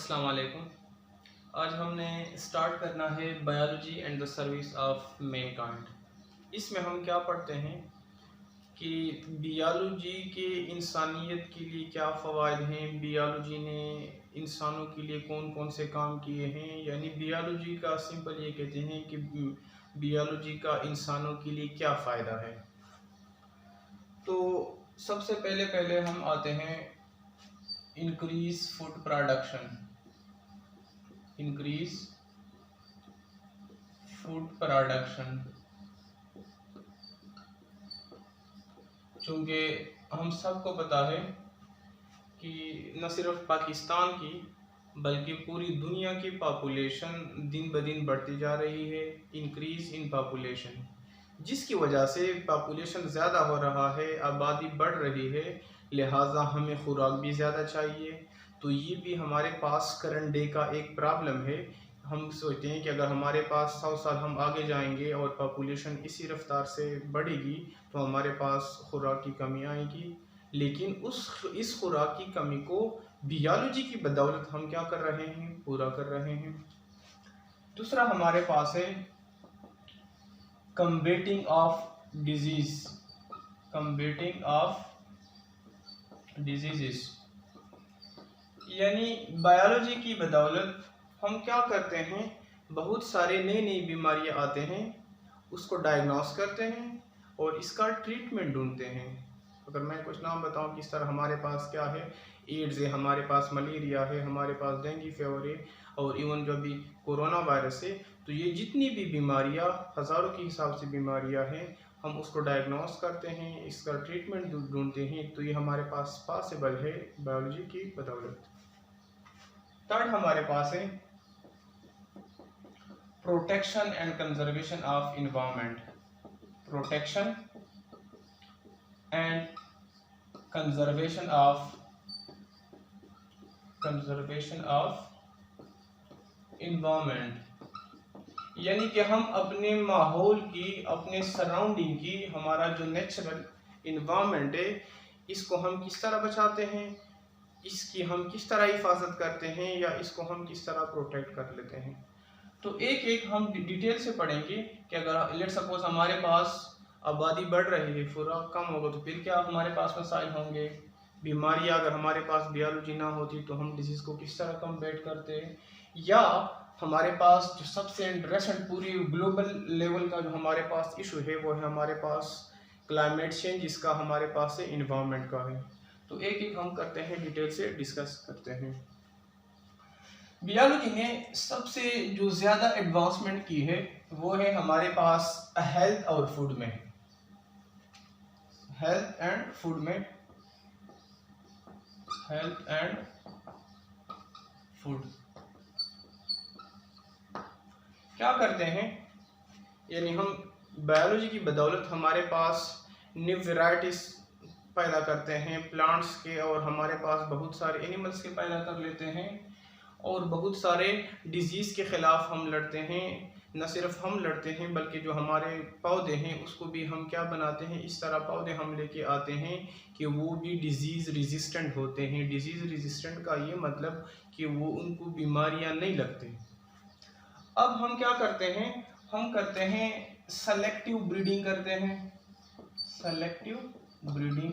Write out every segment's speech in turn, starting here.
अस्सलाम वालेकुम। आज हमने स्टार्ट करना है biology and the service of Mankind. इसमें हम क्या पढ़ते हैं कि बियोलॉजी के इंसानियत के लिए क्या फ़वाइद हैं, बियोलॉजी ने इंसानों के लिए कौन कौन से काम किए हैं। यानी बियोलॉजी का सिंपल ये कहते हैं कि बियोलॉजी का इंसानों के लिए क्या फ़ायदा है। तो सबसे पहले हम आते हैं increase food production. Increase food production, चूँकि हम सबको पता है कि न सिर्फ पाकिस्तान की बल्कि पूरी दुनिया की पॉपुलेशन दिन ब दिन बढ़ती जा रही है। इंक्रीज इन पॉपुलेशन, जिसकी वजह से पॉपुलेशन ज़्यादा हो रहा है, आबादी बढ़ रही है, लिहाजा हमें खुराक भी ज़्यादा चाहिए। तो ये भी हमारे पास करंट डे का एक प्रॉब्लम है। हम सोचते हैं कि अगर हमारे पास 100 साल हम आगे जाएंगे और पॉपुलेशन इसी रफ्तार से बढ़ेगी तो हमारे पास खुराक की कमी आएगी। लेकिन इस खुराक की कमी को बियोलॉजी की बदौलत हम क्या कर रहे हैं, पूरा कर रहे हैं। दूसरा हमारे पास है कम्बेटिंग ऑफ डिजीज, कम्बेटिंग ऑफ डिजीजेस। यानी बायोलॉजी की बदौलत हम क्या करते हैं, बहुत सारे नई बीमारियां आते हैं, उसको डायग्नोस करते हैं और इसका ट्रीटमेंट ढूंढते हैं। अगर मैं कुछ नाम बताऊं किस तरह हमारे पास क्या है, एड्स है, हमारे पास मलेरिया है, हमारे पास डेंगू फीवर है और इवन जो अभी कोरोना वायरस है। तो ये जितनी भी बीमारियां, हज़ारों के हिसाब से बीमारियां हैं, हम उसको डायग्नोस करते हैं, इसका ट्रीटमेंट ढूंढते हैं। तो ये हमारे पास पॉसिबल है बायोलॉजी की बदौलत। थर्ड हमारे पास है protection and conservation of environment. Protection and conservation of environment, यानी कि हम अपने माहौल की, अपने सराउंडिंग की, हमारा जो नेचुरल इन्वायरमेंट है, इसको हम किस तरह बचाते हैं, इसकी हम किस तरह हिफाजत करते हैं या इसको हम किस तरह प्रोटेक्ट कर लेते हैं। तो एक एक हम डिटेल से पढ़ेंगे कि अगर लेट सपोज हमारे पास आबादी बढ़ रही है, खुराक कम होगा तो फिर क्या हमारे पास मसाइल होंगे। बीमारियां अगर हमारे पास बियोलॉजी ना होती तो हम डिजीज़ को किस तरह कम्बैट करते। या हमारे पास जो सबसे इंटरेस्टेंट पूरी ग्लोबल लेवल का जो हमारे पास इशू है वो है हमारे पास क्लाइमेट चेंज, जिसका हमारे पास है इन्वायरमेंट का है। तो एक एक हम करते हैं, डिटेल से डिस्कस करते हैं। बियोलॉजी ने सबसे जो ज़्यादा एडवांसमेंट की है वो है हमारे पास हेल्थ और फूड में, हेल्थ एंड फूड में, हेल्थ एंड फूड। क्या करते हैं, यानी हम बायोलॉजी की बदौलत हमारे पास न्यू वेराइटीज पैदा करते हैं प्लांट्स के, और हमारे पास बहुत सारे एनिमल्स के पैदा कर लेते हैं, और बहुत सारे डिजीज़ के ख़िलाफ़ हम लड़ते हैं। न सिर्फ हम लड़ते हैं बल्कि जो हमारे पौधे हैं उसको भी हम क्या बनाते हैं, इस तरह पौधे हम लेके आते हैं कि वो भी डिजीज़ रेजिस्टेंट होते हैं। डिजीज़ रेजिस्टेंट का ये मतलब कि वो उनको बीमारियां नहीं लगती। अब हम क्या करते हैं, हम करते हैं सेलेक्टिव ब्रीडिंग करते हैं, सेलेक्टिव ब्रीडिंग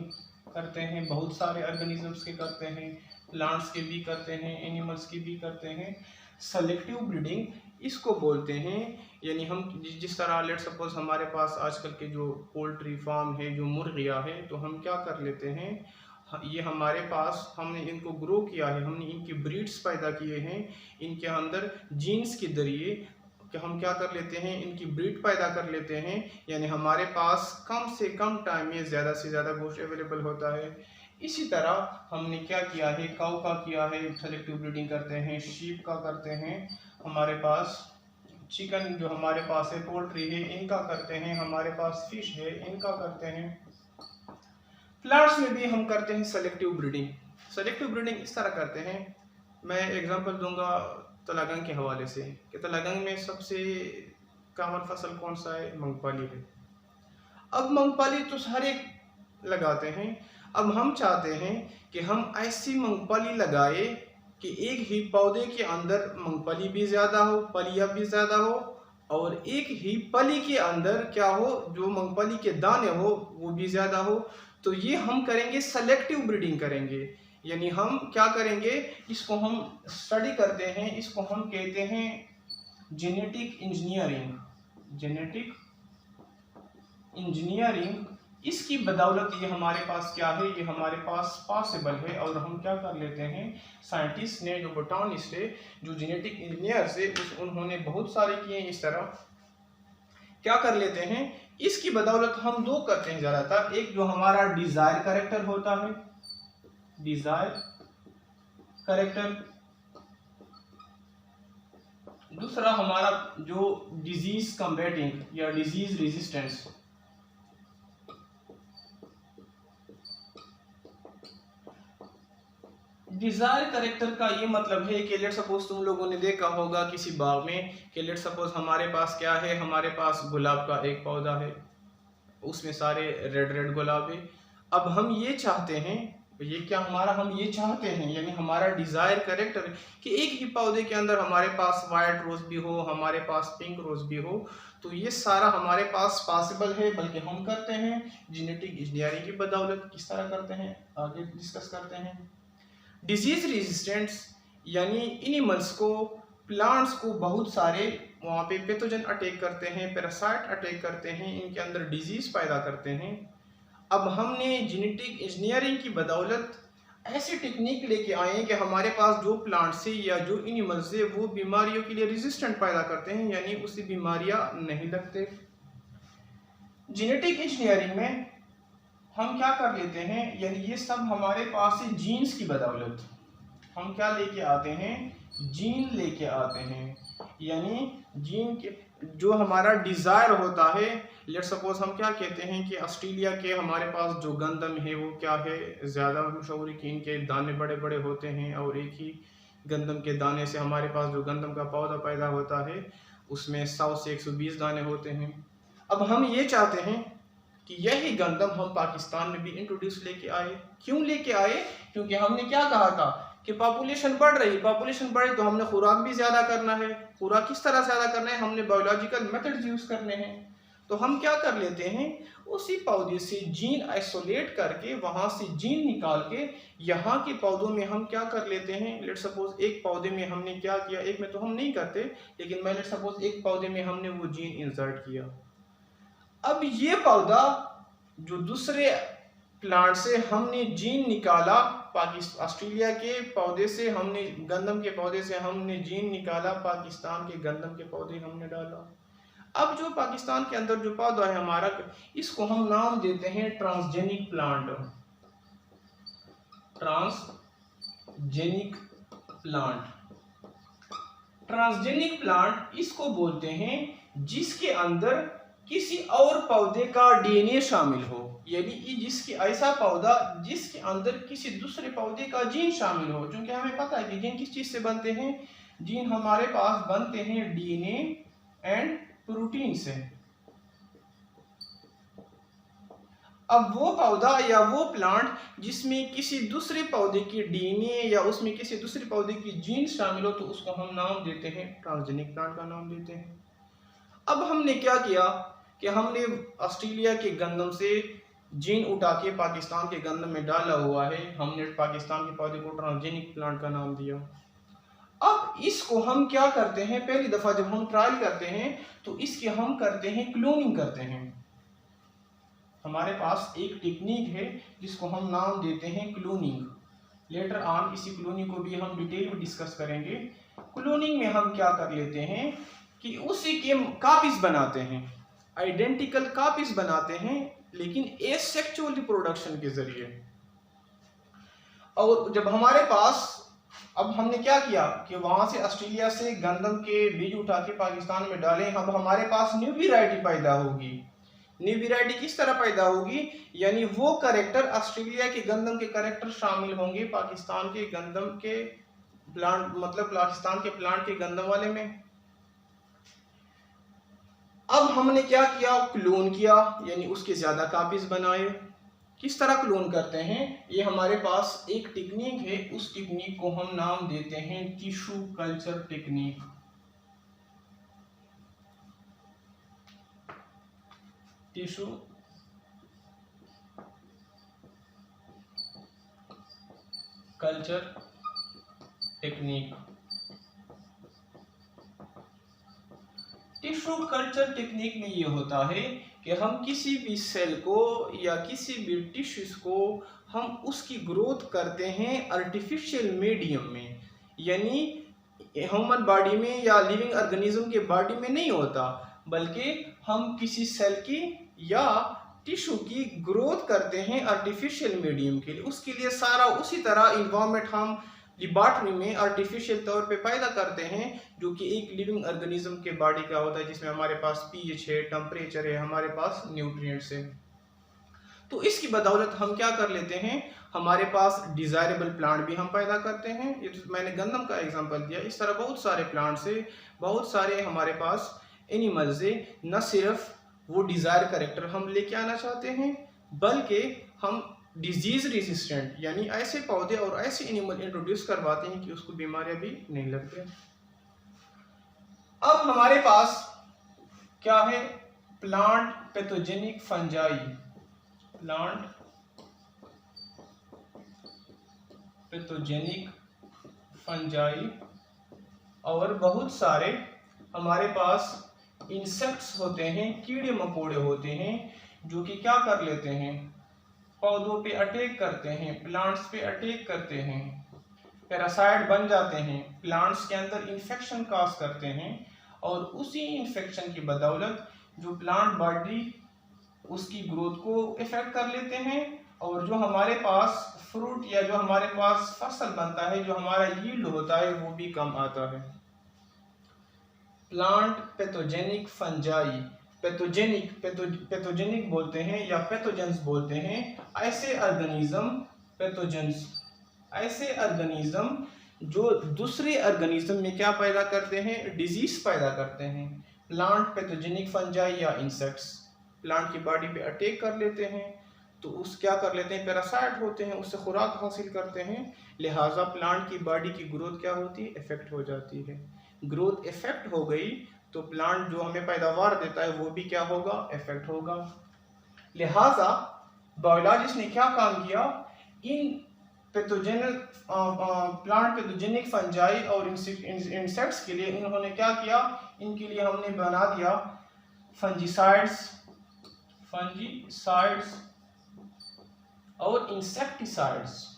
करते हैं, बहुत सारे ऑर्गेनिजम्स के करते हैं, प्लांट्स के भी करते हैं, एनिमल्स की भी करते हैं। सेलेक्टिव ब्रीडिंग इसको बोलते हैं। यानी हम जिस तरह लेट सपोज हमारे पास आजकल के जो पोल्ट्री फार्म है, जो मुर्गियाँ हैं, तो हम क्या कर लेते हैं, ये हमारे पास हमने इनको ग्रो किया है, हमने इनकी ब्रीड्स पैदा किए हैं, इनके अंदर जीन्स के जरिए कि हम क्या कर लेते हैं, इनकी ब्रीड पैदा कर लेते हैं। यानी हमारे पास कम से कम टाइम में ज़्यादा से ज़्यादा गोश्त अवेलेबल होता है। इसी तरह हमने क्या किया है, काऊ का किया है, सेलेक्टिव ब्रीडिंग करते हैं, शीप का करते हैं, हमारे पास चिकन जो हमारे पास है, पोल्ट्री है, इनका करते हैं, हमारे पास फिश है, इनका करते हैं। प्लांट्स में भी हम करते हैं सेलेक्टिव ब्रीडिंग। सेलेक्टिव ब्रीडिंग इस तरह करते हैं, मैं एग्जांपल दूंगा तलागंग के हवाले से कि तलागंग में सबसे कॉमन फसल कौन सा है, मूंगफली है। अब मूंगफली तो हर एक लगाते हैं, अब हम चाहते हैं कि हम ऐसी मूंगफली लगाए कि एक ही पौधे के अंदर मूंगफली भी ज़्यादा हो, फलियाँ भी ज़्यादा हो, और एक ही फली के अंदर क्या हो, जो मूंगफली के दाने हो वो भी ज़्यादा हो। तो ये हम करेंगे सेलेक्टिव ब्रीडिंग करेंगे, यानी हम क्या करेंगे, इसको हम स्टडी करते हैं, इसको हम कहते हैं जेनेटिक इंजीनियरिंग। जेनेटिक इंजीनियरिंग, इसकी बदौलत ये हमारे पास क्या है, ये हमारे पास पॉसिबल है। और हम क्या कर लेते हैं, साइंटिस्ट ने, जो बोटानिस्ट है, जो जेनेटिक इंजीनियर्स है, उन्होंने बहुत सारे किए इस तरह, क्या कर लेते हैं, इसकी बदौलत हम दो करते हैं ज़्यादातर। एक जो हमारा डिजायर करेक्टर होता है, डिजायर करेक्टर, दूसरा हमारा जो डिजीज कम्बेटिंग या डिजीज रेजिस्टेंस। डिजायर करेक्टर का ये मतलब है कि लेट सपोज तुम लोगों ने देखा होगा किसी बाग में कि लेट सपोज हमारे पास क्या है, हमारे पास गुलाब का एक पौधा है, उसमें सारे रेड रेड गुलाब है। अब हम ये चाहते हैं, ये क्या हमारा, हम ये चाहते हैं, यानी हमारा डिजायर करेक्टर कि एक ही पौधे के अंदर हमारे पास वाइट रोज भी हो, हमारे पास पिंक रोज भी हो। तो ये सारा हमारे पास पॉसिबल है, बल्कि हम करते हैं जेनेटिक इंजीनियरिंग की बदौलत। किस तरह करते हैं आगे डिस्कस करते हैं। डिजीज रेजिस्टेंस, यानी एनिमल्स को, प्लांट्स को बहुत सारे वहाँ पे पैथोजन अटैक करते हैं, पैरासाइट अटैक करते हैं, इनके अंदर डिजीज पैदा करते हैं। अब हमने जेनेटिक इंजीनियरिंग की बदौलत ऐसी टेक्निक लेके आए हैं कि हमारे पास जो प्लांट्स है या जो एनिमल्स है वो बीमारियों के लिए रेजिस्टेंट पैदा करते हैं, यानी उससे बीमारियां नहीं लगते। जेनेटिक इंजीनियरिंग में हम क्या कर लेते हैं, यानी ये सब हमारे पास है जीन्स की बदौलत। हम क्या लेके आते हैं, जीन लेके आते हैं, यानी जीन के जो हमारा डिजायर होता है। लेट सपोज हम क्या कहते हैं कि ऑस्ट्रेलिया के हमारे पास जो गंदम है वो क्या है, ज़्यादा मशहूर है कि इनके दाने बड़े बड़े होते हैं, और एक ही गंदम के दाने से हमारे पास जो गंदम का पौधा पैदा होता है उसमें 100 से 120 दाने होते हैं। अब हम ये चाहते हैं कि यही गंदम हम पाकिस्तान में भी इंट्रोड्यूस लेके आए। क्यों लेके आए, क्योंकि हमने क्या कहा था कि पॉपुलेशन बढ़ रही, पॉपुलेशन बढ़े तो हमने खुराक भी ज़्यादा करना है। खुराक किस तरह ज़्यादा करना है, हमने बायोलॉजिकल मेथड्स यूज़ करने हैं। तो हम क्या कर लेते हैं, उसी पौधे से जीन आइसोलेट करके, वहाँ से जीन निकाल के यहाँ के पौधों में हम क्या कर लेते हैं। लेट सपोज एक पौधे में हमने क्या किया, एक में तो हम नहीं करते, लेकिन मैं लेट सपोज एक पौधे में हमने वो जीन इंसर्ट किया। अब ये पौधा जो दूसरे प्लांट से हमने जीन निकाला, पाकिस्तान ऑस्ट्रेलिया के पौधे से हमने, गंदम के पौधे से हमने जीन निकाला, पाकिस्तान के गंदम के पौधे हमने डाला। अब जो पाकिस्तान के अंदर जो पौधा है हमारा, इसको हम नाम देते हैं transgenic plant. Transgenic plant, transgenic plant इसको बोलते हैं जिसके अंदर किसी और पौधे का डीएनए शामिल हो, यानी जिसके ऐसा पौधा जिसके अंदर किसी दूसरे पौधे का जीन शामिल हो। क्योंकि हमें पता है कि जीन किस चीज से बनते हैं, जीन हमारे पास बनते हैं डीएनए एंड प्रोटीन से। अब वो पौधा या वो प्लांट जिसमें किसी दूसरे पौधे की डीएनए या उसमें किसी दूसरे पौधे की जीन शामिल हो, तो उसको हम नाम देते हैं ट्रांसजेनिक प्लांट का नाम देते हैं। अब हमने क्या किया कि हमने ऑस्ट्रेलिया के गंदम से जीन उठा के पाकिस्तान के गंदम में डाला हुआ है, हमने पाकिस्तान के पौधे को ट्रांसजेनिक प्लांट का नाम दिया। अब इसको हम क्या करते हैं, पहली दफा जब हम ट्रायल करते हैं तो इसके हम करते हैं क्लोनिंग करते हैं। हमारे पास एक टेक्निक है जिसको हम नाम देते हैं क्लोनिंग। लेटर ऑन इसी क्लोनिंग को भी हम डिटेल में डिस्कस करेंगे। क्लोनिंग में हम क्या कर लेते हैं कि उसी के कॉपीज बनाते हैं, आइडेंटिकल कॉपीज बनाते हैं, लेकिन एसेक्सुअल रिप्रोडक्शन के जरिए। और जब हमारे पास, अब हमने क्या किया कि वहां से ऑस्ट्रेलिया से गंदम के बीज उठा के पाकिस्तान में डाले, अब हमारे पास न्यू वैरायटी पैदा होगी। न्यू वैरायटी किस तरह पैदा होगी, यानी वो कैरेक्टर ऑस्ट्रेलिया के गंदम के कैरेक्टर शामिल होंगे पाकिस्तान के गंदम के प्लांट, मतलब पाकिस्तान के प्लांट के गंदम वाले में। अब हमने क्या किया, क्लोन किया, यानी उसके ज्यादा कॉपीज बनाए। किस तरह क्लोन करते हैं, ये हमारे पास एक टेक्निक है, उस टेक्निक को हम नाम देते हैं tissue culture technique. Tissue culture technique. Tissue culture technique में ये होता है कि हम किसी भी सेल को या किसी भी टिश्यूज को हम उसकी ग्रोथ करते हैं आर्टिफिशियल मीडियम में, यानी ह्यूमन बॉडी में या लिविंग ऑर्गेनिज्म के बॉडी में नहीं होता, बल्कि हम किसी सेल की या टिश्यू की ग्रोथ करते हैं आर्टिफिशियल मीडियम के लिए। उसके लिए सारा उसी तरह इन्वायरमेंट हम लेबोरेटरी में आर्टिफिशियल तौर पे पैदा करते हैं, जो कि एक लिविंग ऑर्गेनिज्म के बॉडी का होता है, जिसमें हमारे पास पीएच है, टेम्परेचर है, हमारे पास न्यूट्रिएंट्स है। तो इसकी बदौलत हम क्या कर लेते हैं, हमारे पास डिजायरेबल प्लांट भी हम पैदा करते हैं। ये तो मैंने गंदम का एग्जांपल दिया, इस तरह बहुत सारे प्लांट्स है, बहुत सारे हमारे पास एनिमल्स है। न सिर्फ वो डिजायर कैरेक्टर हम लेके आना चाहते हैं, बल्कि हम डिजीज रेजिस्टेंट यानी ऐसे पौधे और ऐसे एनिमल इंट्रोड्यूस करवाते हैं कि उसको बीमारियां भी नहीं लगती। अब हमारे पास क्या है, plant pathogenic fungi. Plant pathogenic fungi, और बहुत सारे हमारे पास इंसेक्ट्स होते हैं, कीड़े मकोड़े होते हैं, जो कि क्या कर लेते हैं, पौधों पे अटैक करते हैं, प्लांट्स पे अटैक करते हैं, पैरासाइट बन जाते हैं, प्लांट्स के अंदर इन्फेक्शन काज करते हैं, और उसी इन्फेक्शन की बदौलत जो प्लांट बॉडी उसकी ग्रोथ को इफेक्ट कर लेते हैं, और जो हमारे पास फ्रूट या जो हमारे पास फसल बनता है, जो हमारा यील्ड होता है, वो भी कम आता है। प्लांट पैथोजेनिक फंजाई, पैथोजेनिक बोलते हैं या पैथोजेंस बोलते हैं ऐसे ऑर्गेनिज्म, पैथोजेंस ऐसे ऑर्गेनिज्म जो दूसरे ऑर्गेनिज्म में क्या पैदा करते हैं, डिजीज पैदा करते हैं। प्लांट पैथोजेनिक फंजाई या इंसेक्ट्स प्लांट की बॉडी पे अटैक कर लेते हैं, तो उस क्या कर लेते हैं, पैरासाइट होते हैं, उससे खुराक हासिल करते हैं, लिहाजा प्लांट की बॉडी की ग्रोथ क्या होती है, इफेक्ट हो जाती है। ग्रोथ इफेक्ट हो गई तो प्लांट जो हमें पैदावार देता है वो भी क्या होगा, इफेक्ट होगा। लिहाजा बायोलॉजिस्ट ने क्या काम किया, इन प्लांट पैथोजेनिक फंजाई और इंसेक्ट्स के लिए इन्होंने क्या किया, इनके लिए हमने बना दिया फंजीसाइड्स और इंसेक्टिसाइड्स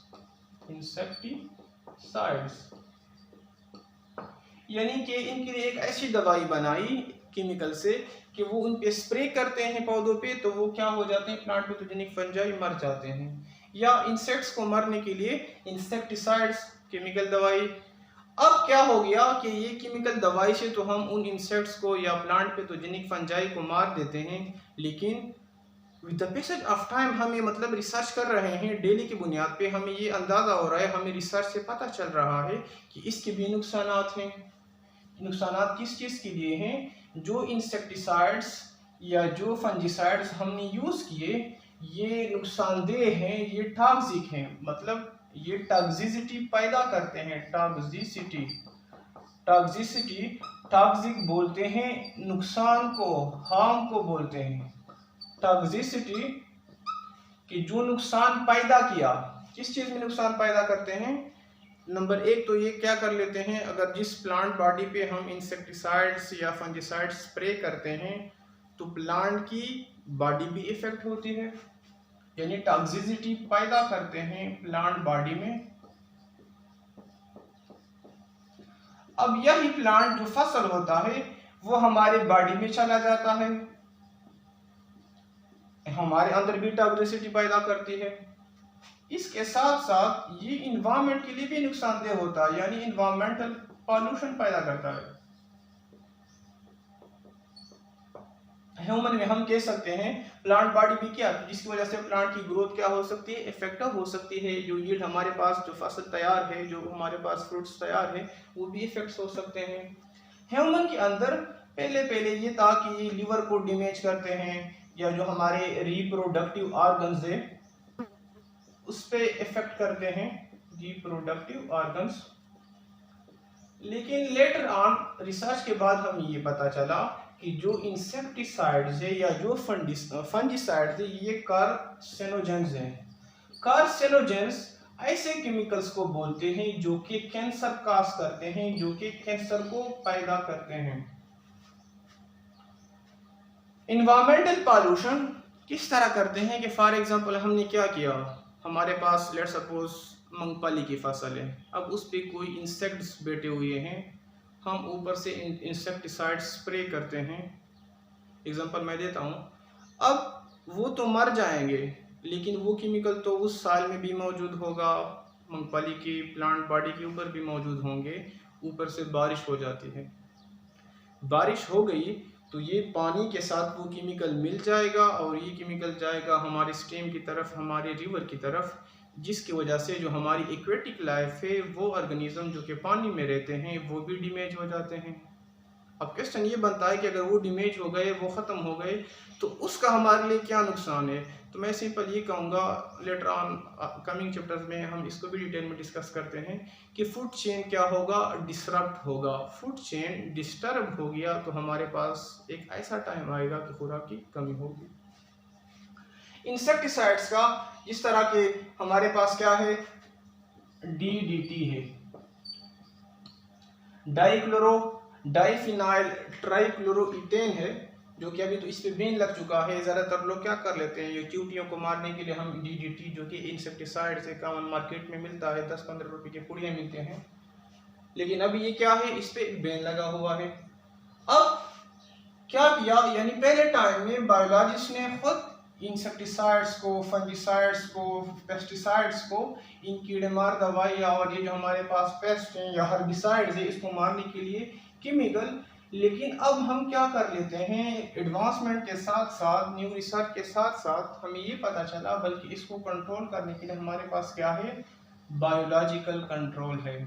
यानी कि इनके लिए एक ऐसी दवाई बनाई केमिकल से कि वो उन पे स्प्रे करते हैं पौधों पे, तो वो क्या हो जाते हैं, प्लांट पैथोजेनिक फंजाई मर जाते हैं। या इंसेक्ट्स को मरने के लिए इंसेक्टिसाइड्स केमिकल दवाई। अब क्या हो गया कि ये केमिकल दवाई से तो हम उन इंसेक्ट्स को या प्लांट पैथोजेनिक फंजाई को मार देते हैं, लेकिन with the passage of time हमें मतलब रिसर्च कर रहे हैं, डेली की बुनियाद पे हमें ये अंदाज़ा हो रहा है, हमें रिसर्च से पता चल रहा है कि इसके भी नुकसानात हैं। नुकसानात किस चीज़ के लिए हैं, जो इंसेक्टिसाइड्स या जो फंजीसाइड्स हमने यूज़ किए ये नुकसानदेह हैं, ये टॉक्सिक हैं, मतलब ये टॉक्सिसिटी पैदा करते हैं। टॉक्सिक बोलते हैं नुकसान को, हार्म को बोलते हैं। टॉक्सिसिटी कि जो नुकसान पैदा किया, किस चीज़ में नुकसान पैदा करते हैं, नंबर एक तो ये क्या कर लेते हैं, अगर जिस प्लांट बॉडी पे हम इंसेक्टिसाइड्स या फंजीसाइड्स स्प्रे करते हैं तो प्लांट की बॉडी भी इफेक्ट होती है, यानी टॉक्सिसिटी पैदा करते हैं प्लांट बॉडी में। अब यही प्लांट जो फसल होता है वो हमारे बॉडी में चला जाता है, हमारे अंदर भी टॉक्सिसिटी पैदा करती है। इसके साथ साथ ये इन्वायरमेंट के लिए भी नुकसानदेह होता है, यानी इन्वायरमेंटल पॉल्यूशन पैदा करता है। ह्यूमन में हम कह सकते हैं प्लांट बॉडी भी क्या, जिसकी वजह से प्लांट की ग्रोथ क्या हो सकती है, इफेक्टिव हो सकती है। जो यील्ड हमारे पास जो फसल तैयार है, जो हमारे पास फ्रूट्स तैयार है, वो भी इफेक्ट्स हो सकते हैं। ह्यूमन के अंदर पहले ये था कि लिवर को डैमेज करते हैं, या जो हमारे रिप्रोडक्टिव ऑर्गन्स है उस पे इफेक्ट करते हैं रिप्रोडक्टिव ऑर्गन्स। लेकिन लेटर ऑन रिसर्च के बाद हमें ये पता चला कि जो इंसेक्टिसाइड्स है या जो फंजिसाइड्स है ये कार्सिनोजेंस हैं। कार्सिनोजेंस ऐसे केमिकल्स को बोलते हैं जो कि कैंसर काज करते हैं, जो कि कैंसर को पैदा करते हैं। इन्वायरमेंटल पॉल्यूशन किस तरह करते हैं कि फॉर एग्जांपल हमने क्या किया, हमारे पास लेट्स सपोज मूंगफली की फसल है, अब उस पर कोई इंसेक्ट्स बैठे हुए हैं, हम ऊपर से इंसेक्टिसाइड स्प्रे करते हैं। एग्जांपल मैं देता हूँ, अब वो तो मर जाएंगे लेकिन वो केमिकल तो उस साल में भी मौजूद होगा, मूंगफली की प्लांट बॉडी के ऊपर भी मौजूद होंगे। ऊपर से बारिश हो जाती है, बारिश हो गई तो ये पानी के साथ वो केमिकल मिल जाएगा और ये केमिकल जाएगा हमारे स्ट्रीम की तरफ, हमारे रिवर की तरफ, जिसकी वजह से जो हमारी एक्वेटिक लाइफ है वो ऑर्गेनिज्म जो कि पानी में रहते हैं वो भी डैमेज हो जाते हैं। अब क्वेश्चन ये बनता है कि अगर वो डैमेज हो गए, वो ख़त्म हो गए, तो उसका हमारे लिए क्या नुकसान है। तो मैं सिंपल ये कहूँगा, लेटर ऑन कमिंग चैप्टर्स में हम इसको भी डिटेल में डिस्कस करते हैं कि फूड चेन क्या होगा, डिसरप्ट होगा। फूड चेन डिस्टर्ब हो गया तो हमारे पास एक ऐसा टाइम आएगा कि खुराक की कमी होगी। इंसेक्टिसाइड्स का इस तरह के हमारे पास क्या है, DDT है, डाइफिनाइल ट्राइक्लोरोइथेन है, जो कि अभी तो इस पे बैन लग चुका है। ज़्यादातर लोग क्या कर लेते हैं, ये चींटियों को मारने के लिए हम DDT जो कि इंसेक्टिसाइड से कॉमन मार्केट में मिलता है, 10-15 रुपए के पुड़िया मिलते हैं, लेकिन अभी ये क्या है, इस पे बैन लगा हुआ है। अब क्या किया, यानी पहले टाइम में बायोलॉजिस्ट ने खुद इंसेक्टिसाइड्स को, फंजिसाइड्स को, पेस्टिसाइड्स को, इन कीड़े मार दवाई और ये जो हमारे पास पेस्ट हैं या हर्बिसाइड्स है इसको मारने के लिए केमिकल। लेकिन अब हम क्या कर लेते हैं, एडवांसमेंट के साथ साथ, न्यू रिसर्च के साथ साथ हमें ये पता चला बल्कि इसको कंट्रोल करने के लिए हमारे पास क्या है, बायोलॉजिकल कंट्रोल है।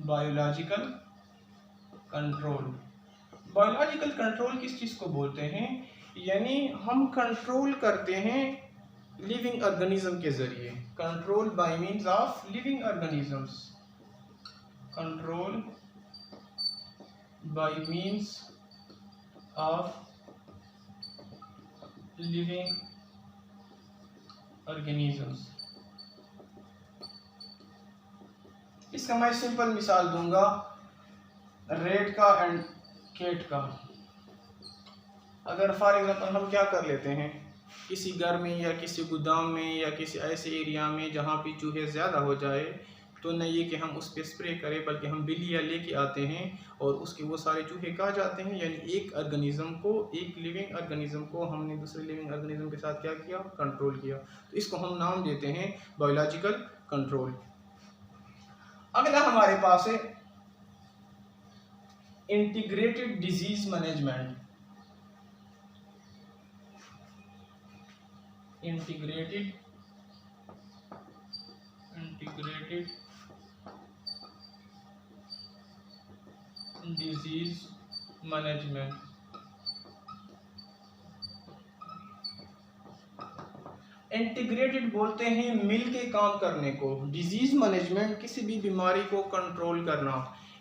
बायोलॉजिकल कंट्रोल, बायोलॉजिकल कंट्रोल किस चीज़ को बोलते हैं, यानी हम कंट्रोल करते हैं लिविंग ऑर्गेनिज्म के जरिए। Control by means of living organisms, control by means of living organisms. इसका मैं सिंपल मिसाल दूंगा, रेड का एंड कैट का। अगर फॉर एग्जांपल हम क्या कर लेते हैं, किसी घर में या किसी गोदाम में या किसी ऐसे एरिया में जहाँ पे चूहे ज़्यादा हो जाए, तो न ये कि हम उस पर स्प्रे करें बल्कि हम बिल्लियाँ लेके आते हैं और उसके वो सारे चूहे खा जाते हैं। यानी एक ऑर्गेनिज्म को, एक लिविंग ऑर्गेनिज्म को हमने दूसरे लिविंग ऑर्गेनिज्म के साथ क्या किया, कंट्रोल किया। तो इसको हम नाम देते हैं बायोलॉजिकल कंट्रोल। अगला हमारे पास है integrated disease management. Integrated disease management. Integrated बोलते हैं मिल के काम करने को, डिजीज मैनेजमेंट किसी भी बीमारी को कंट्रोल करना।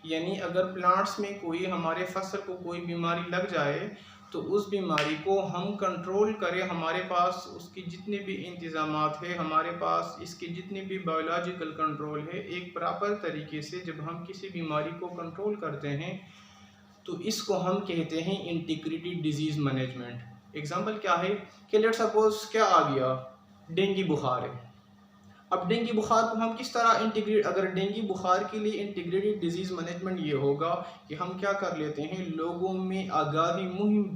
यानी अगर प्लांट्स में कोई, हमारे फसल को कोई बीमारी लग जाए तो उस बीमारी को हम कंट्रोल करें। हमारे पास उसकी जितने भी इंतजामात है, हमारे पास इसके जितने भी बायोलॉजिकल कंट्रोल है, एक प्रॉपर तरीके से जब हम किसी बीमारी को कंट्रोल करते हैं तो इसको हम कहते हैं इंटीग्रेटेड डिजीज मैनेजमेंट। एग्जांपल क्या है कि लेट्स सपोज क्या आ गया, डेंगू बुखार है। अब डेंगू बुखार को हम किस तरह इंटीग्रेट, अगर डेंगू बुखार के लिए इंटीग्रेटेड डिजीज़ मैनेजमेंट ये होगा कि हम क्या कर लेते हैं, लोगों में आगाही मुहिम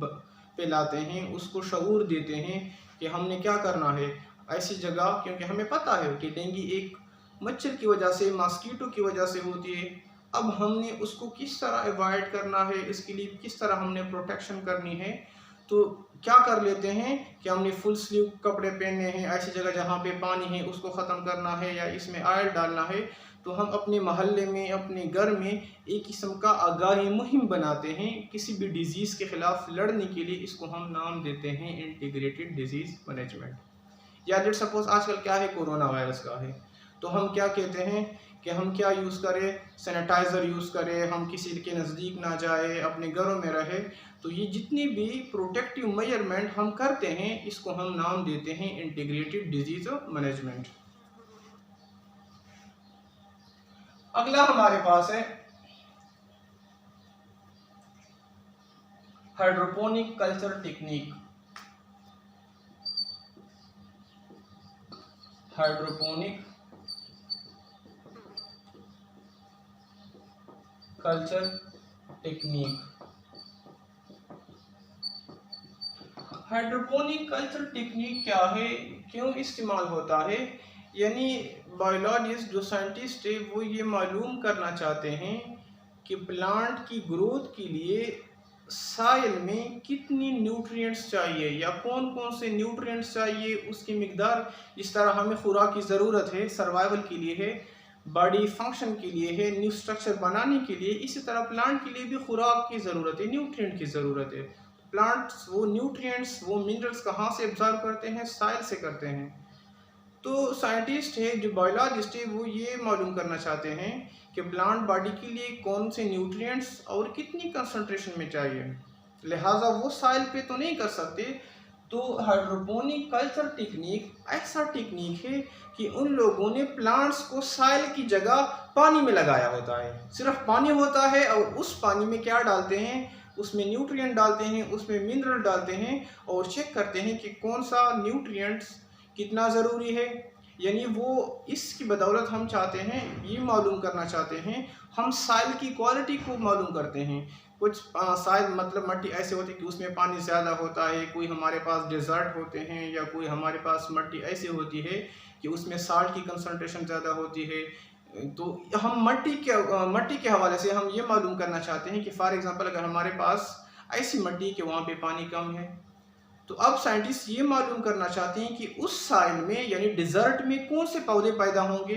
फैलाते हैं, उसको शऊर देते हैं कि हमने क्या करना है ऐसी जगह, क्योंकि हमें पता है कि डेंगू एक मच्छर की वजह से, मॉस्किटो की वजह से होती है। अब हमने उसको किस तरह अवॉइड करना है, इसके लिए किस तरह हमने प्रोटेक्शन करनी है। तो क्या कर लेते हैं कि हमने फुल स्लीव कपड़े पहनने हैं, ऐसी जगह जहाँ पे पानी है उसको ख़त्म करना है या इसमें ऑयल डालना है, तो हम अपने मोहल्ले में, अपने घर में एक किस्म का आगाही मुहिम बनाते हैं किसी भी डिज़ीज़ के ख़िलाफ़ लड़ने के लिए। इसको हम नाम देते हैं इंटीग्रेटेड डिजीज़ मैनेजमेंट। या लेट सपोज आजकल क्या है, कोरोना वायरस का है, तो हम क्या कहते हैं कि हम क्या यूज़ करें, सैनिटाइज़र यूज़ करें, हम किसी के नज़दीक ना जाए, अपने घरों में रहे। तो ये जितनी भी प्रोटेक्टिव मेजरमेंट हम करते हैं, इसको हम नाम देते हैं इंटीग्रेटेड डिजीज मैनेजमेंट। अगला हमारे पास है hydroponic culture technique. Hydroponic culture technique. Hydroponic culture technique क्या है, क्यों इस्तेमाल होता है, यानी बायोलॉजिस्ट जो साइंटिस्ट है वो ये मालूम करना चाहते हैं कि प्लांट की ग्रोथ के लिए साइल में कितनी न्यूट्रिएंट्स चाहिए या कौन कौन से न्यूट्रिएंट्स चाहिए, उसकी मिकदार। इस तरह हमें खुराक की ज़रूरत है, सर्वाइवल के लिए है, बॉडी फंक्शन के लिए है, न्यू स्ट्रक्चर बनाने के लिए, इसी तरह प्लांट के लिए भी खुराक की ज़रूरत है, न्यूट्रिएंट की ज़रूरत है। प्लांट्स वो न्यूट्रिएंट्स, वो मिनरल्स कहाँ से एब्जॉर्ब करते हैं, साइल से करते हैं। तो साइंटिस्ट है जो बायोलॉजिस्ट है वो ये मालूम करना चाहते हैं कि प्लांट बॉडी के लिए कौन से न्यूट्रिएंट्स और कितनी कंसंट्रेशन में चाहिए, लिहाजा वो साइल पे तो नहीं कर सकते। तो हाइड्रोपोनिक कल्चर टेक्निक ऐसा टेक्निक है कि उन लोगों ने प्लांट्स को साइल की जगह पानी में लगाया होता है, सिर्फ पानी होता है और उस पानी में क्या डालते हैं, उसमें न्यूट्रिएंट डालते हैं, उसमें मिनरल डालते हैं और चेक करते हैं कि कौन सा न्यूट्रिएंट्स कितना ज़रूरी है। यानी वो इसकी बदौलत हम चाहते हैं, ये मालूम करना चाहते हैं, हम साइल की क्वालिटी को मालूम करते हैं। कुछ साइल मतलब मट्टी ऐसे होती है कि उसमें पानी ज़्यादा होता है, कोई हमारे पास डेजर्ट होते हैं, या कोई हमारे पास मट्टी ऐसी होती है कि उसमें साल्ट की कंसंट्रेशन ज़्यादा होती है। तो हम मट्टी के हवाले से हम ये मालूम करना चाहते हैं कि फॉर एग्जांपल अगर हमारे पास ऐसी मट्टी कि वहाँ पे पानी कम है, तो अब साइंटिस्ट ये मालूम करना चाहते हैं कि उस साइल में यानी डिजर्ट में कौन से पौधे पैदा होंगे।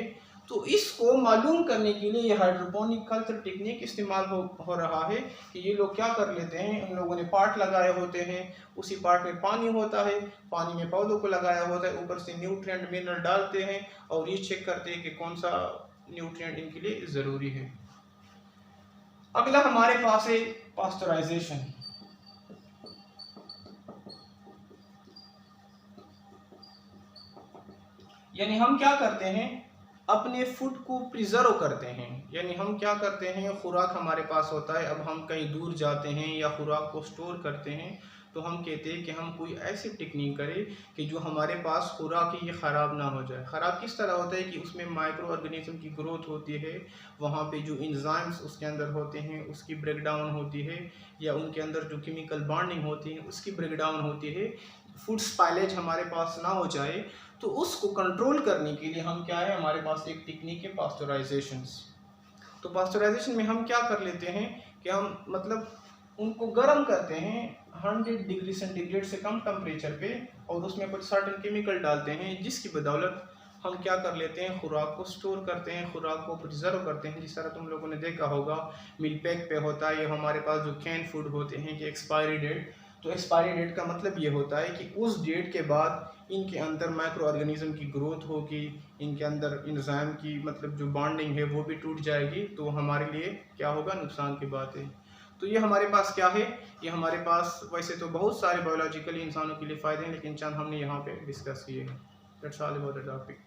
तो इसको मालूम करने के लिए ये हाइड्रोपोनिक कल्चर टेक्निक इस्तेमाल हो रहा है कि ये लोग क्या कर लेते हैं, उन लोगों ने पार्ट लगाए होते हैं, उसी पार्ट में पानी होता है, पानी में पौधों को लगाया होता है, ऊपर से न्यूट्रिएंट मिनरल डालते हैं और ये चेक करते हैं कि कौन सा न्यूट्रिएंट इनके लिए ज़रूरी है। अगला हमारे पास है पास्चराइजेशन। यानी हम क्या करते हैं, अपने फूड को प्रिजर्व करते हैं। यानी हम क्या करते हैं, खुराक हमारे पास होता है, अब हम कहीं दूर जाते हैं या खुराक को स्टोर करते हैं, तो हम कहते हैं कि हम कोई ऐसी टेक्निक करें कि जो हमारे पास खुराक ही ख़राब ना हो जाए। ख़राब किस तरह होता है कि उसमें माइक्रो ऑर्गेनिज्म की ग्रोथ होती है, वहाँ पे जो एंजाइम्स उसके अंदर होते हैं उसकी ब्रेकडाउन होती है, या उनके अंदर जो केमिकल बॉन्डिंग होती है उसकी ब्रेकडाउन होती है, फूड स्पाइलेज हमारे पास ना हो जाए। तो उसको कंट्रोल करने के लिए हम क्या है, हमारे पास एक टेक्निक है पास्चराइजेशन। तो पास्चराइजेशन में हम क्या कर लेते हैं कि हम मतलब उनको गर्म करते हैं 100 डिग्री सेंटीग्रेड से कम टेम्परेचर पे, और उसमें कुछ सर्टेन केमिकल डालते हैं जिसकी बदौलत हम क्या कर लेते हैं, खुराक को स्टोर करते हैं, खुराक को प्रिजर्व करते हैं। जिस तरह तुम लोगों ने देखा होगा मिल पैक पे होता है, हमारे पास जो कैन फूड होते हैं कि एक्सपायरी डेट, तो एक्सपायरी डेट का मतलब ये होता है कि उस डेट के बाद इनके अंदर माइक्रो ऑर्गेनिज्म की ग्रोथ होगी, इनके अंदर एंजाइम की मतलब जो बॉन्डिंग है वो भी टूट जाएगी, तो हमारे लिए क्या होगा, नुकसान की बात है। तो ये हमारे पास क्या है, ये हमारे पास वैसे तो बहुत सारे बायोलॉजिकली इंसानों के लिए फ़ायदे हैं, लेकिन चंद हमने यहाँ पे डिस्कस किए हैं। That's all about the topic.